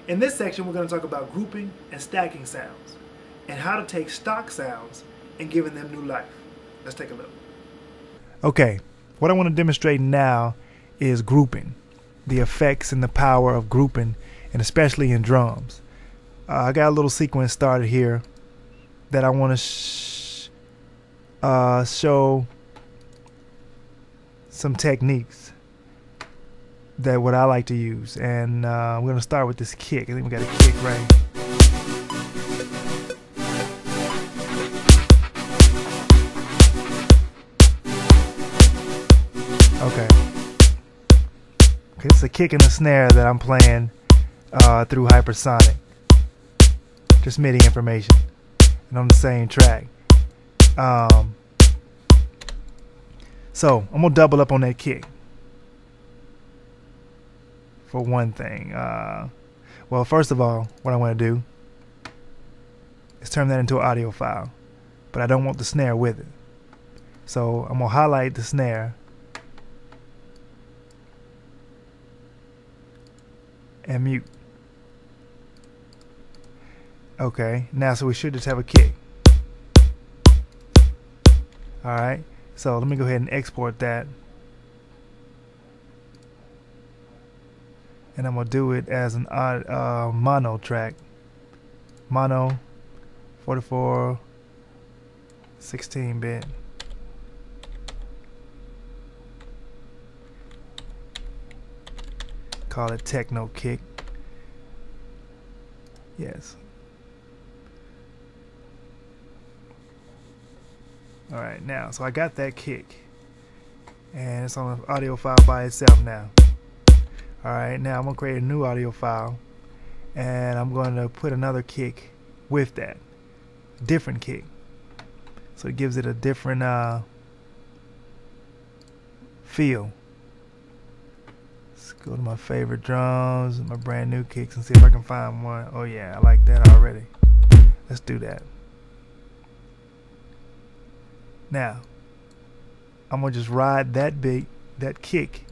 In this section, we're going to talk about grouping and stacking sounds and how to take stock sounds and giving them new life. Let's take a look. Okay, what I want to demonstrate now is grouping, the effects and the power of grouping, and especially in drums. I got a little sequence started here that I want to show some techniques that what I like to use, and we're going to start with this kick. I think we got a kick right. Okay, it's a kick and a snare that I'm playing through hypersonic, just MIDI information, and on the same track. So I'm gonna double up on that kick for one thing. Well, first of all, what I want to do is turn that into an audio file, but I don't want the snare with it. So I'm gonna highlight the snare and mute. Okay, now so we should just have a kick. Alright, so let me go ahead and export that, and I'm going to do it as an mono track. Mono 44 16-bit. Call it techno kick. Yes. Alright, now, so I got that kick, and it's on an audio file by itself now. Alright, now I'm going to create a new audio file, and I'm going to put another kick with that. Different kick. So it gives it a different feel. Let's go to my favorite drums, my brand new kicks, and see if I can find one. Oh yeah, I like that already. Let's do that. Now, I'm gonna just ride that beat, that kick,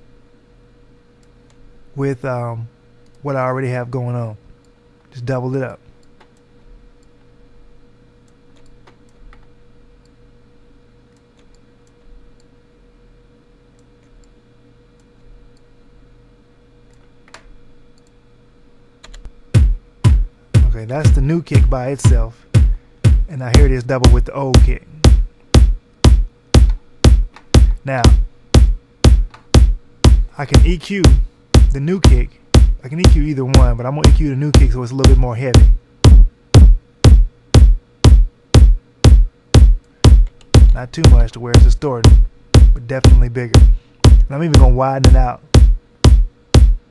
with what I already have going on. Just double it up. Okay, that's the new kick by itself, and now here it is double with the old kick. Now, I can EQ the new kick. I can EQ either one, but I'm going to EQ the new kick so it's a little bit more heavy. Not too much to where it's distorted, but definitely bigger. And I'm even going to widen it out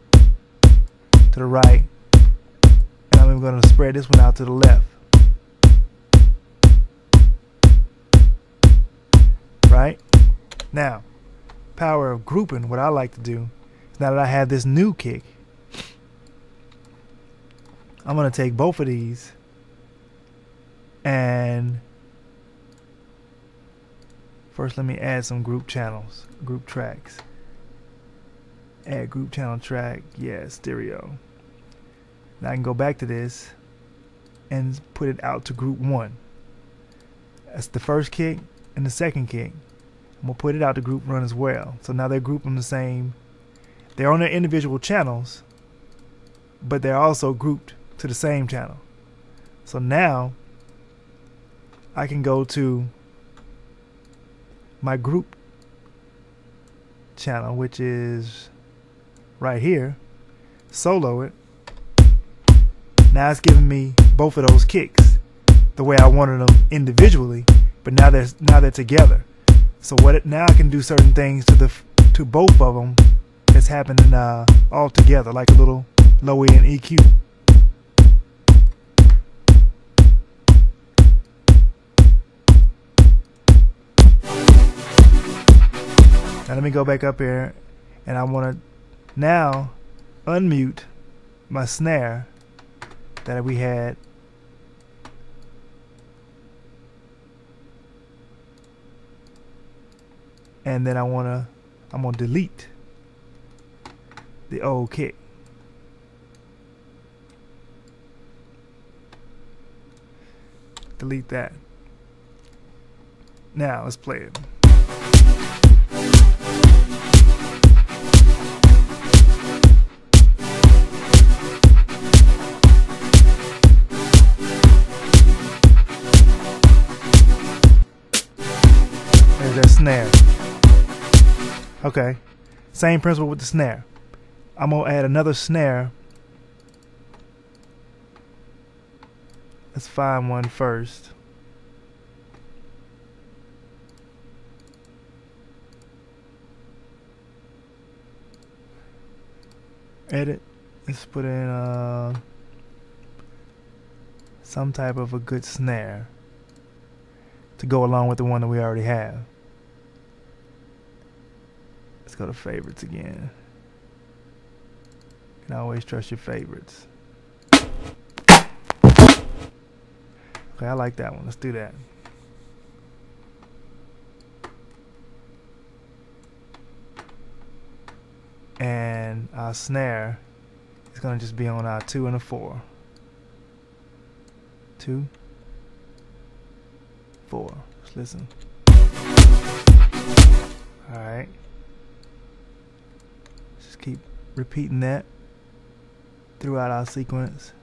to the right. And I'm even going to spread this one out to the left. Right? Now, power of grouping, what I like to do is, now that I have this new kick, I'm going to take both of these and first let me add some group channels, group tracks. Add group channel track, yeah, stereo. Now I can go back to this and put it out to group 1. That's the first kick and the second kick. I'm going to put it out to group 1 as well. So now they're grouped on the same, they're on their individual channels, but they're also grouped to the same channel. So now I can go to my group channel, which is right here, solo it. Now it's giving me both of those kicks the way I wanted them individually, but now they're together. So now I can do certain things to both of them that's happening all together, like a little low end EQ. Now let me go back up here, and I want to now unmute my snare that we had. And then I'm gonna delete the old kick. delete that. Now let's play it. There's that snare. Okay, same principle with the snare. I'm gonna add another snare. Let's find one first. Edit. Let's put in some type of a good snare to go along with the one that we already have. Let's go to favorites again. You can always trust your favorites. Okay, I like that one. Let's do that. And our snare is going to just be on our 2 and a 4. 2, 4. Let's listen. Alright. Just keep repeating that throughout our sequence.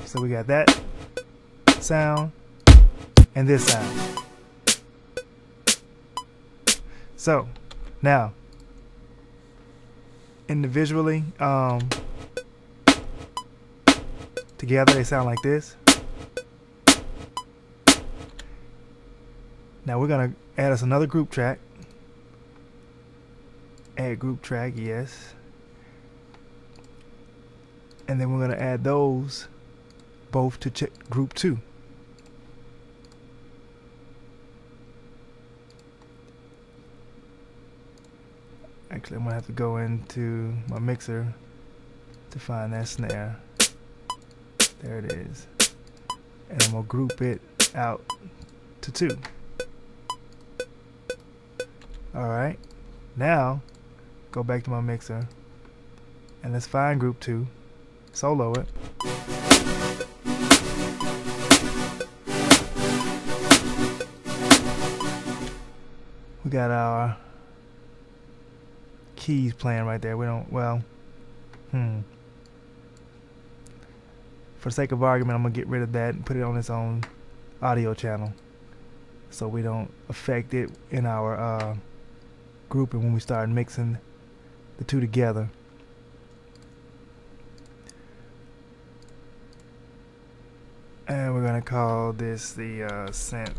So we got that sound and this sound. So now individually together they sound like this. Now we're gonna add us another group track. Add group track, yes. And then we're gonna add those both to group 2. Actually, I'm gonna have to go into my mixer to find that snare. There it is. And I'm gonna group it out to 2. Alright, now go back to my mixer and let's find group 2, solo it. We got our keys playing right there. We don't, well, for the sake of argument, I'm gonna get rid of that and put it on its own audio channel so we don't affect it in our grouping when we start mixing the two together. And we're gonna call this the synth.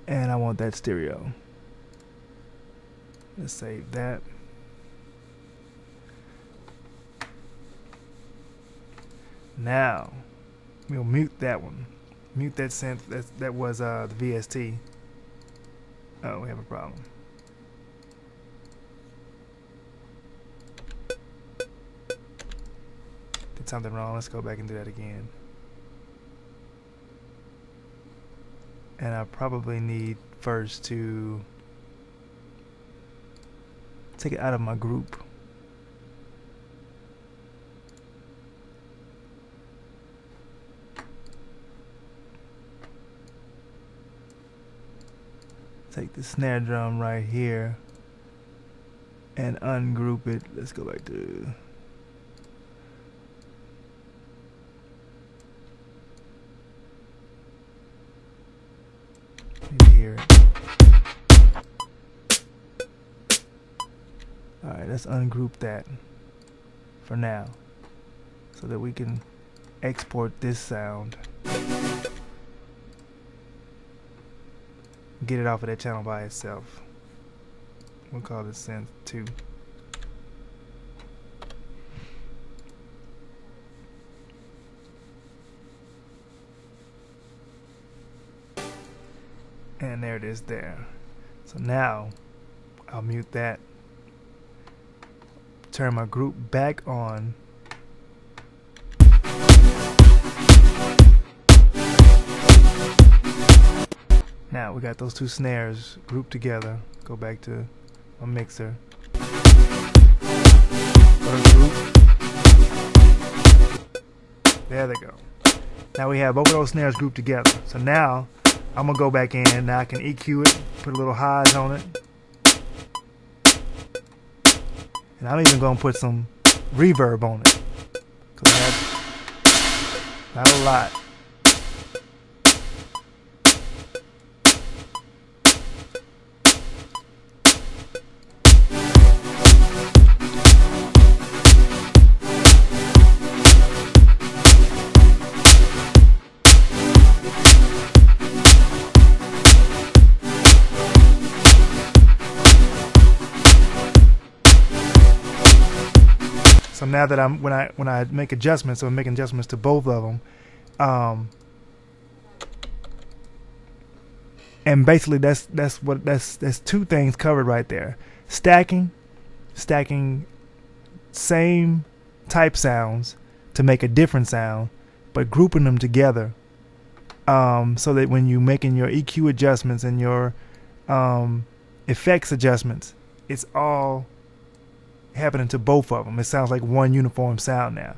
And I want that stereo. Let's save that. Now we'll mute that one. Mute that synth. That was the VST. Oh, we have a problem. Did something wrong. Let's go back and do that again. And I probably need first to take it out of my group. Take the snare drum right here and ungroup it. Let's go back to maybe here. Alright, let's ungroup that for now so that we can export this sound. Get it off of that channel by itself. We'll call this synth 2. And there it is there. So now I'll mute that. Turn my group back on. Now we got those two snares grouped together. Go back to a mixer. Go to group. There they go. Now we have both of those snares grouped together. So now I'm gonna go back in. Now I can EQ it, put a little highs on it, and I'm even gonna put some reverb on it. Cause I have not a lot. So now that when I make adjustments, so I'm making adjustments to both of them, and basically that's two things covered right there: stacking same type sounds to make a different sound, but grouping them together, so that when you're making your EQ adjustments and your effects adjustments, it's all happening to both of them. It sounds like one uniform sound now,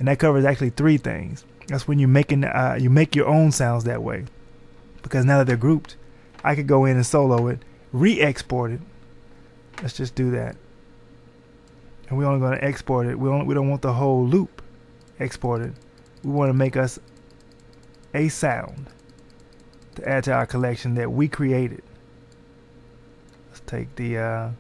and that covers actually three things. That's when you're making you make your own sounds that way, because now that they're grouped, I could go in and solo it, re-export it. Let's just do that, and we're only going to export it. We don't want the whole loop exported. We want to make us a sound to add to our collection that we created. Let's take the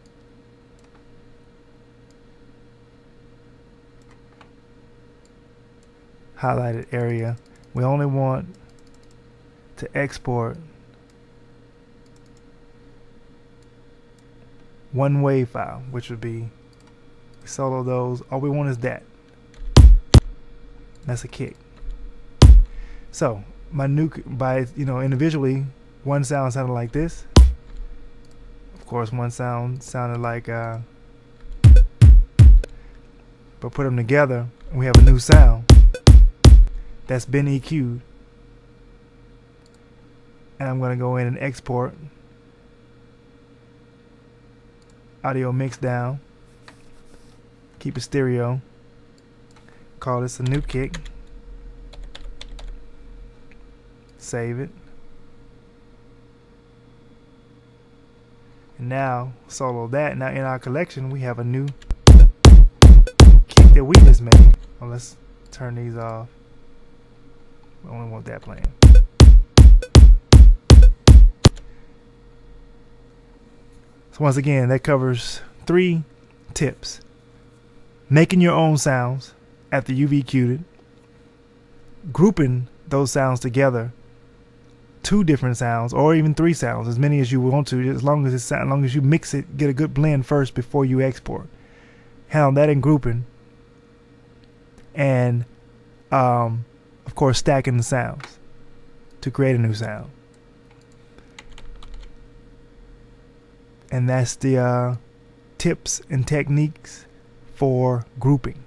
highlighted area. We only want to export one wave file, which would be, we solo those. All we want is that. That's a kick. So my new, by individually, one sound sounded like this. Of course, one sound sounded like but put them together and we have a new sound that's been EQ'd. And I'm going to go in and export audio mix down, keep it stereo, call this a new kick, save it, and now solo that. Now in our collection we have a new kick that we just made. Well, let's turn these off. We only want that playing. So once again, that covers 3 tips: making your own sounds after you've EQ'd it, grouping those sounds together, 2 different sounds or even 3 sounds, as many as you want to, as long as you mix it, get a good blend first before you export. Handle that in grouping, and of course stacking the sounds to create a new sound. And that's the tips and techniques for grouping.